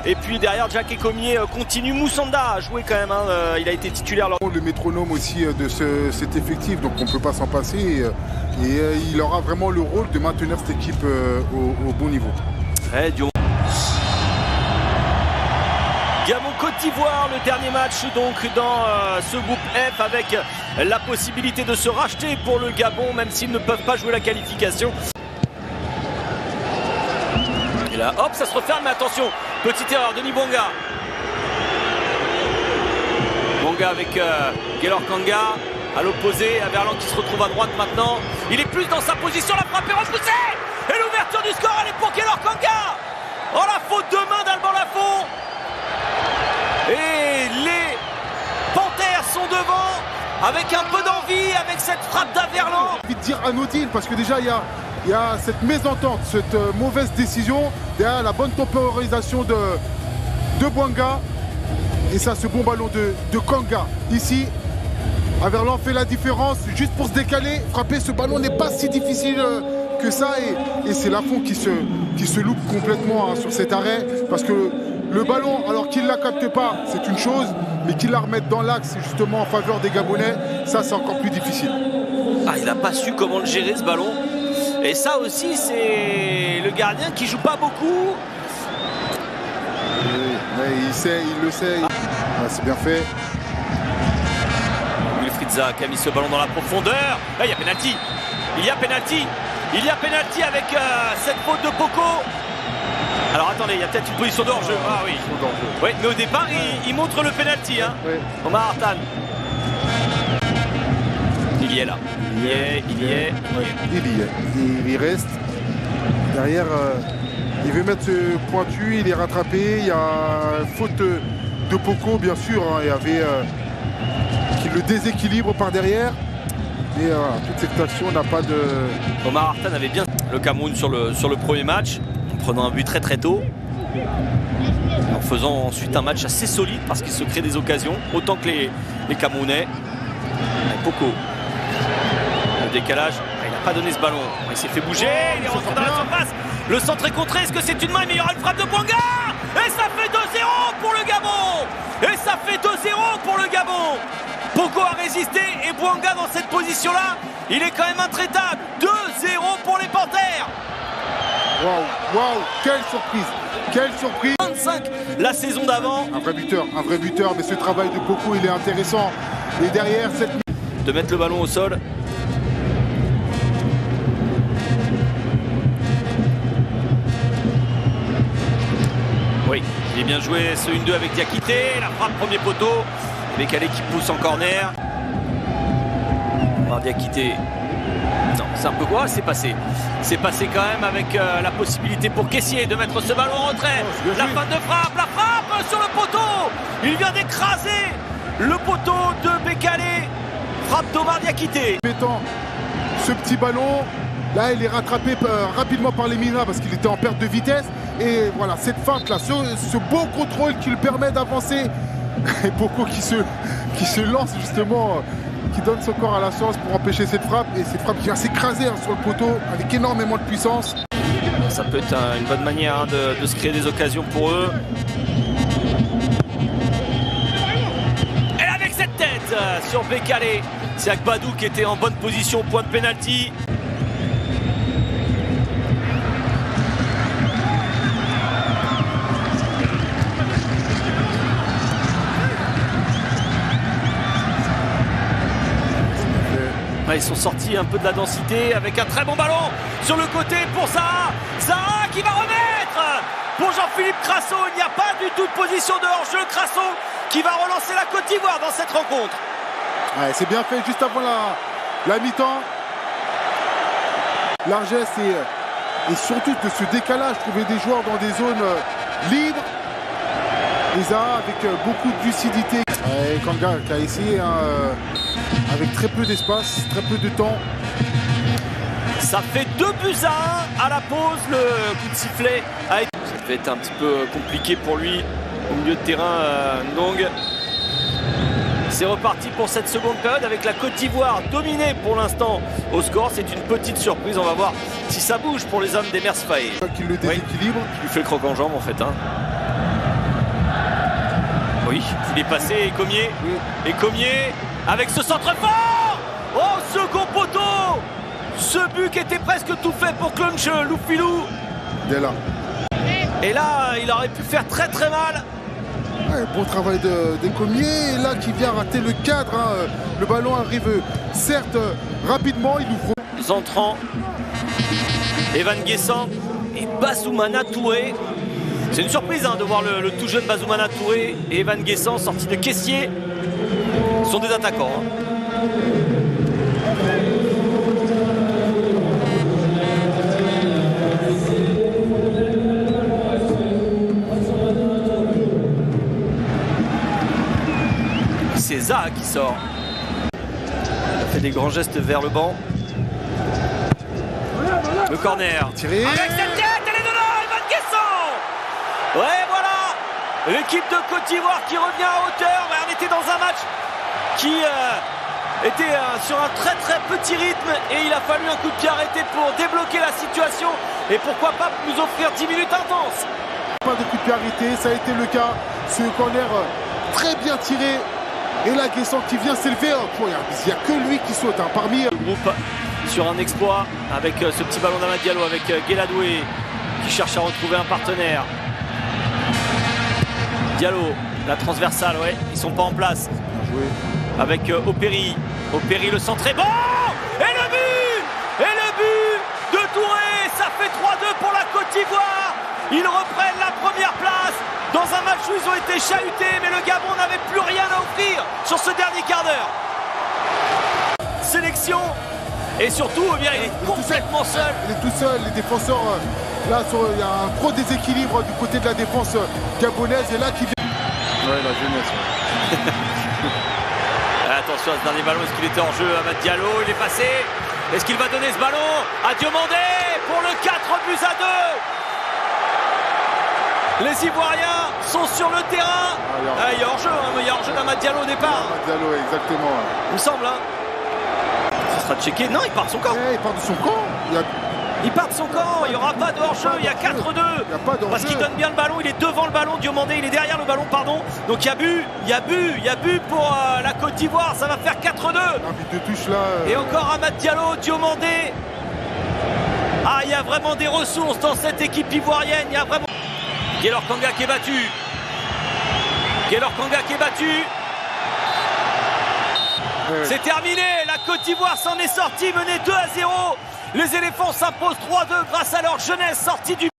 Et puis derrière, Jack Ecomier continue. Moussanda a joué quand même, hein. Il a été titulaire. Le métronome aussi de cet effectif, donc on ne peut pas s'en passer. Et il aura vraiment le rôle de maintenir cette équipe au bon niveau. Ouais, Gabon Côte d'Ivoire, le dernier match donc dans ce groupe F, avec la possibilité de se racheter pour le Gabon, même s'ils ne peuvent pas jouer la qualification. Et là, hop, ça se referme, mais attention, petite erreur, Denis Bouanga. Bouanga avec Gaylor Kanga à l'opposé, Averlan qui se retrouve à droite maintenant. Il est plus dans sa position, la frappe est repoussée. Et l'ouverture du score, elle est pour Gaylor Kanga. Oh, la faute de main d'Alban Lafont. Et les Panthères sont devant, avec un peu d'envie, avec cette frappe d'Averlan. J'ai envie de dire anodine, parce que déjà il y a cette mésentente, cette mauvaise décision, derrière la bonne temporisation de Bouanga. Et ça, ce bon ballon de Kanga. Ici, Averlan fait la différence, juste pour se décaler, frapper ce ballon n'est pas si difficile que ça. Et c'est Lafont qui se loupe complètement, hein, sur cet arrêt, parce que le ballon, alors qu'il ne la capte pas, c'est une chose, mais qu'il la remette dans l'axe, justement en faveur des Gabonais, ça c'est encore plus difficile. Ah, il n'a pas su comment le gérer, ce ballon. Et ça aussi, c'est le gardien qui joue pas beaucoup. Oui, mais il le sait. Ah, c'est bien fait. Wilfried Zaha qui a mis ce ballon dans la profondeur. Là, il y a pénalty. Il y a pénalty avec cette faute de Poko. Alors attendez, il y a peut-être une position de hors-jeu. Ah oui. Oui, mais au départ, il montre le pénalty, hein. Oui. Omar Hartan. Il y est là. Il reste. Derrière, il veut mettre ce pointu, il est rattrapé. Il y a faute de Poko, bien sûr. Hein. Il y avait qui le déséquilibre par derrière. Et voilà, toute cette action n'a pas de... Omar Hartan avait bien le Cameroun sur le premier match, en prenant un but très très tôt, en faisant ensuite un match assez solide parce qu'il se crée des occasions, autant que les Camerounais. Poko, le décalage, il n'a pas donné ce ballon, il s'est fait bouger, il est rentré dans la surface, le centre est contré, est-ce que c'est une main? Mais il y aura une frappe de Bouanga, et ça fait 2-0 pour le Gabon. Poko a résisté et Bouanga dans cette position-là, il est quand même intraitable. 2-0 pour les Panthères. Waouh, quelle surprise. 25 la saison d'avant. Un vrai buteur, mais ce travail de Poko, il est intéressant. Et derrière, cette... De mettre le ballon au sol. Oui, il est bien joué ce 1-2 avec Diakité. La frappe premier poteau. Bécalé qui pousse en corner. Diakité. Non, c'est un peu quoi? C'est passé. C'est passé quand même avec la possibilité pour Kessié de mettre ce ballon en retrait. La fin de frappe, la frappe sur le poteau. Il vient d'écraser le poteau de Bécalé. Frappe d'Omar Diakité. Mettant ce petit ballon, là il est rattrapé rapidement par Lemina parce qu'il était en perte de vitesse. Et voilà, cette feinte là, ce beau contrôle qui lui permet d'avancer. Et Poko qui se lance justement, qui donne son corps à la chance pour empêcher cette frappe. Et cette frappe qui va s'écraser, hein, sur le poteau avec énormément de puissance. Ça peut être une bonne manière, hein, de se créer des occasions pour eux. Et avec cette tête sur Bécalé, c'est Agbadou qui était en bonne position au point de pénalty. Ils sont sortis un peu de la densité avec un très bon ballon sur le côté pour Zaha. Zaha qui va remettre pour Jean-Philippe Crasso. Il n'y a pas du tout de position de hors-jeu. Crasso qui va relancer la Côte d'Ivoire dans cette rencontre. Ouais, c'est bien fait juste avant la mi-temps. Largesse et surtout de ce décalage, trouver des joueurs dans des zones libres. Et Zaha avec beaucoup de lucidité. Et Kanga qui a essayé, hein, avec très peu d'espace, très peu de temps. Ça fait 2-1 à la pause. Le coup de sifflet a été... Ça peut être un petit peu compliqué pour lui au milieu de terrain, Ndong. C'est reparti pour cette seconde période avec la Côte d'Ivoire dominée pour l'instant au score. C'est une petite surprise. On va voir si ça bouge pour les hommes des Mers Faé. Qui le déséquilibre. Il fait le croc en jambe en fait, hein. Il est passé et Comier. Oui. Et Comier avec ce centre fort. Oh, second poteau. Ce but qui était presque tout fait pour Clunch, Loufilou. Della. Et là, il aurait pu faire très très mal. Ouais, bon travail de Comier. Et là, qui vient rater le cadre. Hein. Le ballon arrive, certes, rapidement. Il ouvre. Les entrants. Evan Guessant et Bazoumana Touré. C'est une surprise hein, de voir le tout jeune Bazoumana Touré et Evan Guessant sortis de caissier. Ce sont des attaquants. Hein. C'est Zaha qui sort. Il fait des grands gestes vers le banc. Le corner. Tiré. Avec cette tête, elle est dedans, Evan Guessant. Ouais, voilà. L'équipe de Côte d'Ivoire qui revient à hauteur. On était dans un match qui était sur un très très petit rythme et il a fallu un coup de pied arrêté pour débloquer la situation et pourquoi pas nous offrir 10 minutes intenses. Pas de coup de pied arrêté, ça a été le cas. Ce corner très bien tiré. Et là, Guessant qui vient s'élever. Il n'y a que lui qui saute hein, parmi. Le groupe sur un exploit avec ce petit ballon d'Amad Diallo avec Guéladoué qui cherche à retrouver un partenaire. Diallo, la transversale, ouais, ils sont pas en place. Joué. Avec Opéry. Opéry le centré. Bon! Et le but! Et le but de Touré! Ça fait 3-2 pour la Côte d'Ivoire. Ils reprennent la première place dans un match où ils ont été chahutés, mais le Gabon n'avait plus rien à offrir sur ce dernier quart d'heure. Sélection. Et surtout, eh bien, il est complètement seul. Il est tout seul. Les défenseurs, là, il y a un gros déséquilibre du côté de la défense gabonaise. Et là, qui vient. Ouais, la jeunesse. Attention à ce dernier ballon. Est-ce qu'il était en jeu? Amad Diallo, il est passé. Est-ce qu'il va donner ce ballon à Diomandé pour le 4-2? Les Ivoiriens sont sur le terrain. Il y a hors-jeu, hein, mais il y a hors-jeu d'Amad Diallo au départ. Amad Diallo, exactement. Il me semble. Hein. Ça sera checké. Non, il part de son camp. Il part de son camp. Il part de son camp. Il n'y aura pas de hors-jeu. Il y a 4-2. Parce qu'il donne bien le ballon. Il est devant le ballon. Diomandé, il est derrière le ballon, pardon. Donc il y a but. Il y a but pour la Côte d'Ivoire. Ça va faire 4-2. Un but de touche là. Et encore Amad Diallo, Diomandé. Ah, il y a vraiment des ressources dans cette équipe ivoirienne. Il y a vraiment. Gaylor Kanga qui est battu. Gaylor Kanga qui est battu. C'est terminé. La Côte d'Ivoire s'en est sortie, menée 2-0. Les éléphants s'imposent 3-2 grâce à leur jeunesse sortie du